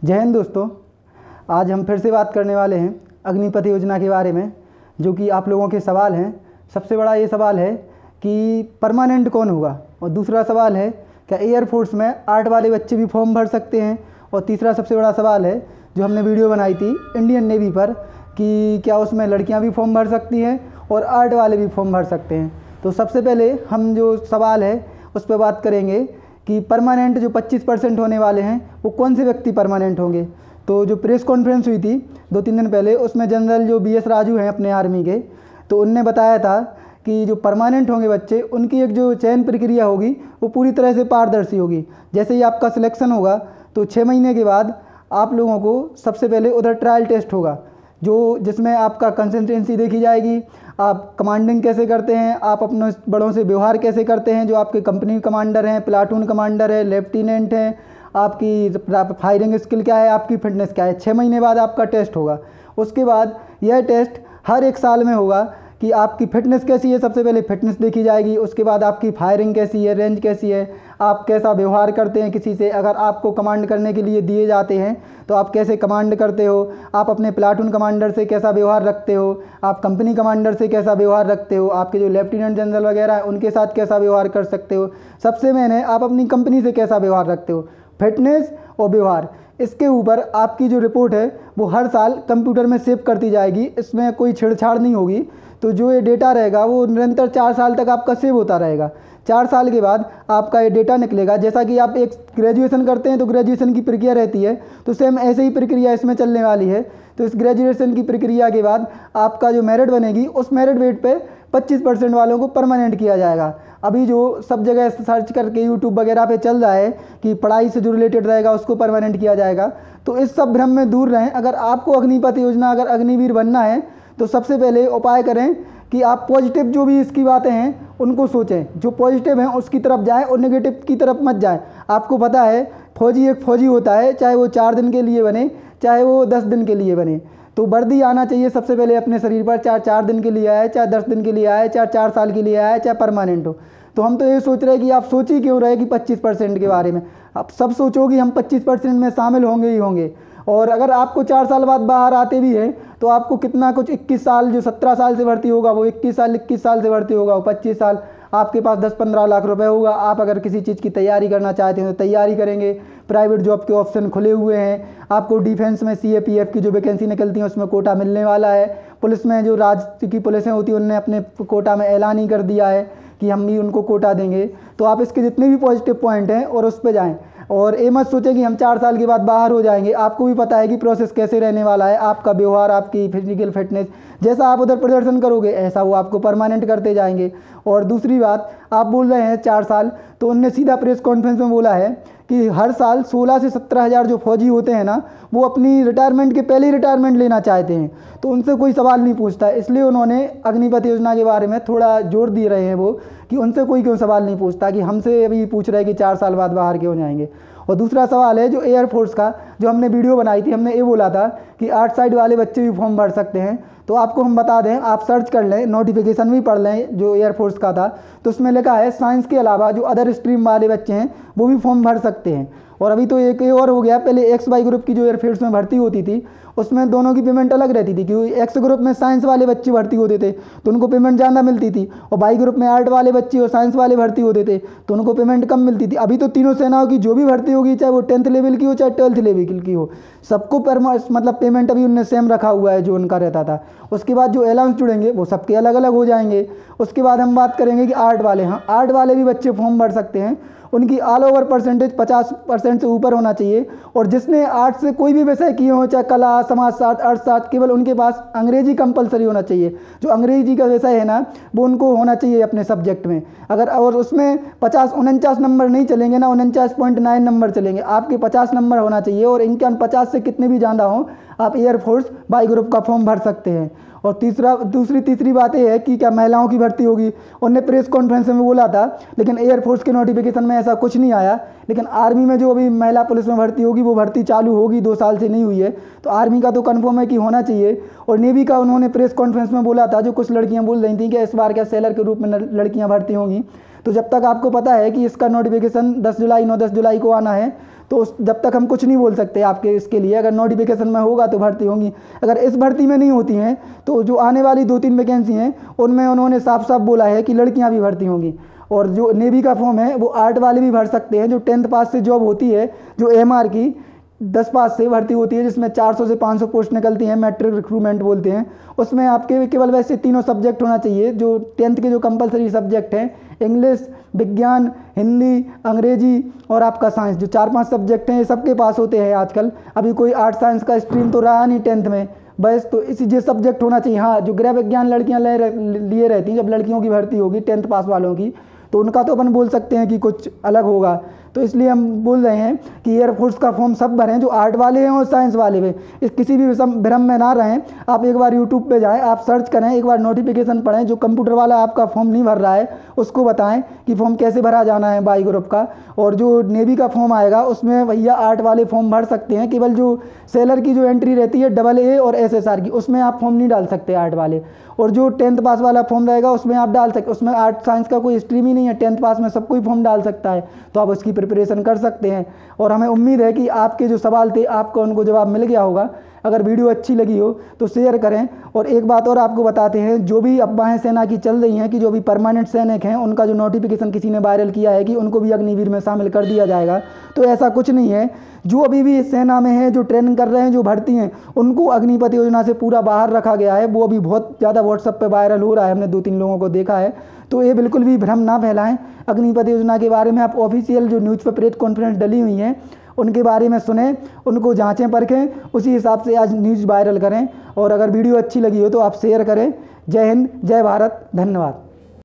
जय हिंद दोस्तों। आज हम फिर से बात करने वाले हैं अग्निपथ योजना के बारे में, जो कि आप लोगों के सवाल हैं। सबसे बड़ा ये सवाल है कि परमानेंट कौन होगा, और दूसरा सवाल है क्या एयरफोर्स में आर्ट वाले बच्चे भी फॉर्म भर सकते हैं, और तीसरा सबसे बड़ा सवाल है जो हमने वीडियो बनाई थी इंडियन नेवी पर कि क्या उसमें लड़कियां भी फॉर्म भर सकती हैं और आर्ट वाले भी फॉर्म भर सकते हैं। तो सबसे पहले हम जो सवाल है उस पर बात करेंगे कि परमानेंट जो 25% होने वाले हैं वो कौन से व्यक्ति परमानेंट होंगे। तो जो प्रेस कॉन्फ्रेंस हुई थी 2-3 दिन पहले, उसमें जनरल जो BS राजू हैं अपने आर्मी के, तो उनने बताया था कि जो परमानेंट होंगे बच्चे, उनकी एक जो चयन प्रक्रिया होगी वो पूरी तरह से पारदर्शी होगी। जैसे ही आपका सिलेक्शन होगा तो 6 महीने के बाद आप लोगों को सबसे पहले उधर ट्रायल टेस्ट होगा, जो जिसमें आपका कंसिस्टेंसी देखी जाएगी, आप कमांडिंग कैसे करते हैं, आप अपने बड़ों से व्यवहार कैसे करते हैं, जो आपके कंपनी कमांडर हैं, प्लाटून कमांडर है, लेफ्टिनेंट हैं, आपकी फायरिंग स्किल क्या है, आपकी फिटनेस क्या है। 6 महीने बाद आपका टेस्ट होगा। उसके बाद यह टेस्ट हर 1 साल में होगा कि आपकी फ़िटनेस कैसी है। सबसे पहले फ़िटनेस देखी जाएगी, उसके बाद आपकी फायरिंग कैसी है, रेंज कैसी है, आप कैसा व्यवहार करते हैं किसी से, अगर आपको कमांड करने के लिए दिए जाते हैं तो आप कैसे कमांड करते हो, आप अपने प्लाटून कमांडर से कैसा व्यवहार रखते हो, आप कंपनी कमांडर से कैसा व्यवहार रखते हो, आपके जो लेफ्टिनेंट जनरल वगैरह हैं उनके साथ कैसा व्यवहार कर सकते हो, सबसे मेन है आप अपनी कंपनी से कैसा व्यवहार रखते हो। फिटनेस और व्यवहार, इसके ऊपर आपकी जो रिपोर्ट है वो हर साल कंप्यूटर में सेव करती जाएगी, इसमें कोई छेड़छाड़ नहीं होगी। तो जो ये डेटा रहेगा वो निरंतर 4 साल तक आपका सेव होता रहेगा। 4 साल के बाद आपका ये डेटा निकलेगा। जैसा कि आप एक ग्रेजुएशन करते हैं तो ग्रेजुएशन की प्रक्रिया रहती है, तो सेम ऐसे ही प्रक्रिया इसमें चलने वाली है। तो इस ग्रेजुएशन की प्रक्रिया के बाद आपका जो मेरिट बनेगी, उस मेरिट वेट पे 25% वालों को परमानेंट किया जाएगा। अभी जो सब जगह सर्च करके यूट्यूब वगैरह पे चल रहा है कि पढ़ाई से जो रिलेटेड रहेगा उसको परमानेंट किया जाएगा, तो इस सब भ्रम में दूर रहें। अगर आपको अग्निपथ योजना, अगर अग्निवीर बनना है तो सबसे पहले उपाय करें कि आप पॉजिटिव जो भी इसकी बातें हैं उनको सोचें, जो पॉजिटिव हैं उसकी तरफ जाएं और नेगेटिव की तरफ मत जाएं। आपको पता है फौजी एक फौजी होता है, चाहे वो 4 दिन के लिए बने चाहे वो 10 दिन के लिए बने, तो वर्दी आना चाहिए सबसे पहले अपने शरीर पर, चाहे 4 दिन के लिए आए, चाहे 10 दिन के लिए आए, चाहे 4 साल के लिए आए, चाहे परमानेंट हो। तो हम तो ये सोच रहे हैं कि आप सोच ही क्यों रहे कि 25% के बारे में। आप सब सोचो कि हम 25% में शामिल होंगे ही होंगे। और अगर आपको 4 साल बाद बाहर आते भी हैं तो आपको कितना कुछ 21 साल, जो 17 साल से भर्ती होगा वो 21 साल से भर्ती होगा, वो 25 साल, आपके पास 10-15 लाख रुपए होगा। आप अगर किसी चीज़ की तैयारी करना चाहते हैं तो तैयारी करेंगे। प्राइवेट जॉब के ऑप्शन खुले हुए हैं। आपको डिफेंस में CAPF की जो वैकेंसी निकलती है उसमें कोटा मिलने वाला है। पुलिस में जो राज्य की पुलिसें होती हैं उनने अपने कोटा में ऐलान ही कर दिया है कि हम भी उनको कोटा देंगे। तो आप इसके जितने भी पॉजिटिव पॉइंट हैं और उस पर जाएँ, और ये मत सोचें कि हम 4 साल के बाद बाहर हो जाएंगे। आपको भी पता है कि प्रोसेस कैसे रहने वाला है। आपका व्यवहार, आपकी फिजिकल फिटनेस, जैसा आप उधर प्रदर्शन करोगे ऐसा वो आपको परमानेंट करते जाएंगे। और दूसरी बात, आप बोल रहे हैं 4 साल, तो उनने सीधा प्रेस कॉन्फ्रेंस में बोला है कि हर साल 16 से 17 हज़ार जो फौजी होते हैं ना, वो अपनी रिटायरमेंट के पहले ही रिटायरमेंट लेना चाहते हैं, तो उनसे कोई सवाल नहीं पूछता। इसलिए उन्होंने अग्निपथ योजना के बारे में थोड़ा जोर दे रहे हैं वो, कि उनसे कोई क्यों सवाल नहीं पूछता, कि हमसे अभी पूछ रहे हैं कि 4 साल बाद बाहर क्यों जाएंगे। और दूसरा सवाल है जो एयरफोर्स का, जो हमने वीडियो बनाई थी, हमने ये बोला था कि आर्ट साइड वाले बच्चे भी फॉर्म भर सकते हैं। तो आपको हम बता दें, आप सर्च कर लें, नोटिफिकेशन भी पढ़ लें जो एयरफोर्स का था, तो उसमें लिखा है साइंस के अलावा जो अदर स्ट्रीम वाले बच्चे हैं वो भी फॉर्म भर सकते हैं। और अभी तो एक और हो गया, पहले XY ग्रुप की जो एयरफोर्स में भर्ती होती थी उसमें दोनों की पेमेंट अलग रहती थी, क्योंकि X ग्रुप में साइंस वाले बच्चे भर्ती होते थे तो उनको पेमेंट ज़्यादा मिलती थी, और Y ग्रुप में आर्ट वाले बच्चे और साइंस वाले भर्ती होते थे तो उनको पेमेंट कम मिलती थी। अभी तो तीनों सेनाओं की जो भी भर्ती होगी, चाहे वो 10th लेवल की हो चाहे 12th लेवल की हो, सबको मतलब पेमेंट अभी उनने सेम रखा हुआ है जो उनका रहता था। उसके बाद जो अलाउंस जुड़ेंगे वो सबके अलग अलग हो जाएंगे। उसके बाद हम बात करेंगे कि आर्ट वाले, हाँ आर्ट वाले भी बच्चे फॉर्म भर सकते हैं। उनकी ऑल ओवर परसेंटेज 50% से ऊपर होना चाहिए, और जिसने आर्ट से कोई भी विषय किए हो, चाहे कला, समाजशास्त्र, अर्थशास्त्र, केवल उनके पास अंग्रेजी कंपलसरी होना चाहिए। जो अंग्रेजी का विषय है ना वो उनको होना चाहिए अपने सब्जेक्ट में। अगर और उसमें 49 नंबर नहीं चलेंगे ना, 49.9 नंबर चलेंगे, आपके 50 नंबर होना चाहिए। और इनके 50 से कितने भी ज़्यादा हों, आप एयरफोर्स Y ग्रुप का फॉर्म भर सकते हैं। और तीसरी बात ये है कि क्या महिलाओं की भर्ती होगी, उनने प्रेस कॉन्फ्रेंस में बोला था, लेकिन एयरफोर्स के नोटिफिकेशन में ऐसा कुछ नहीं आया। लेकिन आर्मी में जो अभी महिला पुलिस में भर्ती होगी वो भर्ती चालू होगी, 2 साल से नहीं हुई है, तो आर्मी का तो कन्फर्म है कि होना चाहिए। और नेवी का उन्होंने प्रेस कॉन्फ्रेंस में बोला था, जो कुछ लड़कियां बोल रही थी कि इस बार क्या सेलर के रूप में लड़कियां भर्ती होंगी, तो जब तक आपको पता है कि इसका नोटिफिकेशन 10 जुलाई 9-10 जुलाई को आना है, तो जब तक हम कुछ नहीं बोल सकते आपके इसके लिए। अगर नोटिफिकेशन में होगा तो भर्ती होंगी, अगर इस भर्ती में नहीं होती हैं तो जो आने वाली 2-3 वैकेंसी हैं उनमें उन्होंने साफ साफ बोला है कि लड़कियां भी भर्ती होंगी। और जो नेवी का फॉर्म है वो आर्ट वाले भी भर सकते हैं। जो 10th पास से जॉब होती है, जो एमआर की 10 पास से भर्ती होती है, जिसमें 400 से 500 पोस्ट निकलती हैं, मैट्रिक रिक्रूटमेंट बोलते हैं, उसमें आपके केवल वैसे तीनों सब्जेक्ट होना चाहिए जो 10th के जो कंपलसरी सब्जेक्ट हैं, इंग्लिश, विज्ञान, हिंदी, अंग्रेजी और आपका साइंस, जो 4-5 सब्जेक्ट हैं ये सबके पास होते हैं आजकल। अभी कोई आर्ट साइंस का स्ट्रीम तो रहा नहीं 10th में, बस तो इसी ये सब्जेक्ट होना चाहिए। हाँ, जो गृह विज्ञान लड़कियाँ लिए रहती हैं, जब लड़कियों की भर्ती होगी 10th पास वालों की, तो उनका तो अपन बोल सकते हैं कि कुछ अलग होगा। तो इसलिए हम बोल रहे हैं कि एयरफोर्स का फॉर्म सब भरें, जो आर्ट वाले हैं और साइंस वाले भी। इस किसी भी भ्रम में ना रहें। आप एक बार यूट्यूब पे जाएं, आप सर्च करें, एक बार नोटिफिकेशन पढ़ें। जो कंप्यूटर वाला आपका फॉर्म नहीं भर रहा है उसको बताएं कि फॉर्म कैसे भरा जाना है बाई ग्रुप का। और जो नेवी का फॉर्म आएगा उसमें भैया आर्ट वाले फॉर्म भर सकते हैं। केवल जो सेलर की जो एंट्री रहती है AA और SSR की, उसमें आप फॉर्म नहीं डाल सकते आर्ट वाले। और जो 10th पास वाला फॉर्म रहेगा उसमें आप डाल सकते, उसमें आर्ट साइंस का कोई स्ट्रीम ही नहीं है, 10th पास में सब कोई फॉर्म डाल सकता है, तो आप उसकी प्रिपरेशन कर सकते हैं। और हमें उम्मीद है कि आपके जो सवाल थे आपको उनको जवाब मिल गया होगा। अगर वीडियो अच्छी लगी हो तो शेयर करें। और एक बात और आपको बताते हैं, जो भी अफवाहें सेना की चल रही हैं कि जो भी परमानेंट सैनिक हैं उनका जो नोटिफिकेशन किसी ने वायरल किया है कि उनको भी अग्निवीर में शामिल कर दिया जाएगा, तो ऐसा कुछ नहीं है। जो अभी भी सेना में हैं, जो ट्रेनिंग कर रहे हैं, जो भर्ती हैं, उनको अग्निपथ योजना से पूरा बाहर रखा गया है। वो अभी बहुत ज़्यादा व्हाट्सएप पे वायरल हो रहा है, हमने 2-3 लोगों को देखा है। तो ये बिल्कुल भी भ्रम ना फैलाएं। अग्निपथ योजना के बारे में आप ऑफिशियल जो न्यूज़ पे प्रेस कॉन्फ्रेंस डली हुई हैं उनके बारे में सुने, उनको जांचें परखें, उसी हिसाब से आज न्यूज़ वायरल करें। और अगर वीडियो अच्छी लगी हो तो आप शेयर करें। जय हिंद, जय भारत, धन्यवाद।